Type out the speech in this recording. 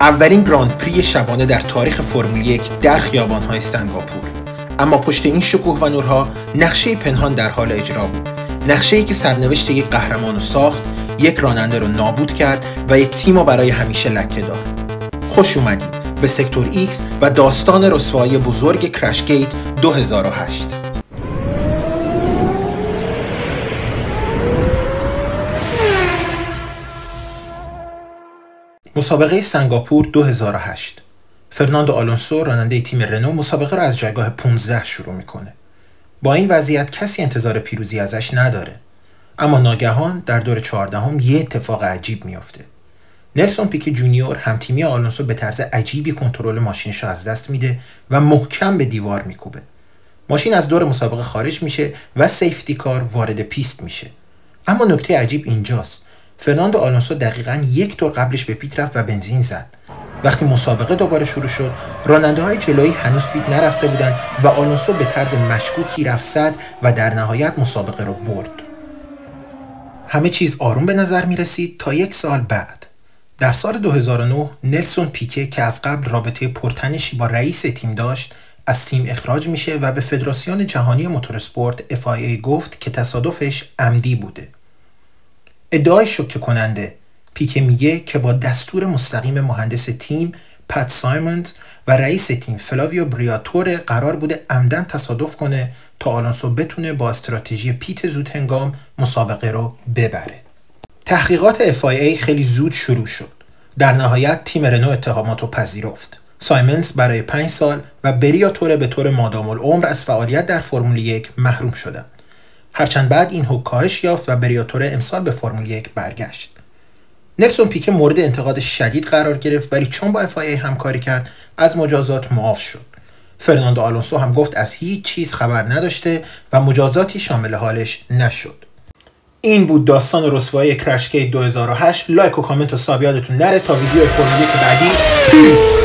اولین گراند پری شبانه در تاریخ فرمول 1 در خیابان‌های سنگاپور. اما پشت این شکوه و نورها نقشه پنهان در حال اجرا بود. نقشه‌ای که سرنوشت یک قهرمان رو ساخت، یک راننده رو نابود کرد و یک تیم رو برای همیشه لکه داد. خوش اومدید به سکتور ایکس و داستان رسوایی بزرگ کرشگیت 2008. مسابقه سنگاپور 2008. فرناندو آلونسو راننده تیم رنو مسابقه را از جایگاه 15 شروع میکنه. با این وضعیت کسی انتظار پیروزی ازش نداره. اما ناگهان در دور 14 یه اتفاق عجیب میافته. نلسون پیکه جونیور همتیمی آلونسو به طرز عجیبی کنترل ماشینش رو از دست میده و محکم به دیوار میکوبه. ماشین از دور مسابقه خارج میشه و سیفتی کار وارد پیست میشه. اما نکته عجیب اینجاست. فرناندو آلونسو دقیقاً یک دور قبلش به پیت رفت و بنزین زد. وقتی مسابقه دوباره شروع شد، راننده‌های جلویی هنوز پیت نرفته بودند و آلونسو به طرز مشکوکی رفت صد و در نهایت مسابقه رو برد. همه چیز آروم به نظر می رسید تا یک سال بعد. در سال 2009 نلسون پیکه که از قبل رابطه پرتنشی با رئیس تیم داشت، از تیم اخراج میشه و به فدراسیون جهانی موتورسپورت FIA گفت که تصادفش عمدی بوده. ادعای شوکه کننده. پیکه میگه که با دستور مستقیم مهندس تیم پت سایمونز و رئیس تیم فلاویو بریاتوره قرار بوده عمدن تصادف کنه تا آلونسو بتونه با استراتژی پیت زود هنگام مسابقه رو ببره. تحقیقات FIA خیلی زود شروع شد. در نهایت تیم رنو اتهامات رو پذیرفت. سایمونز برای 5 سال و بریاتوره به طور مادام العمر از فعالیت در فرمول 1 محروم شدند. هرچند بعد این حکم کاهش یافت و بریاتوره امسال به فرمول 1 برگشت. نلسون پیکه مورد انتقاد شدید قرار گرفت ولی چون با FIA همکاری کرد از مجازات معاف شد. فرناندو آلونسو هم گفت از هیچ چیز خبر نداشته و مجازاتی شامل حالش نشد. این بود داستان رسوایی کرشگیت 2008. لایک و کامنت و ساب یادتون نره تا ویدیو فرمول 1 بعدی.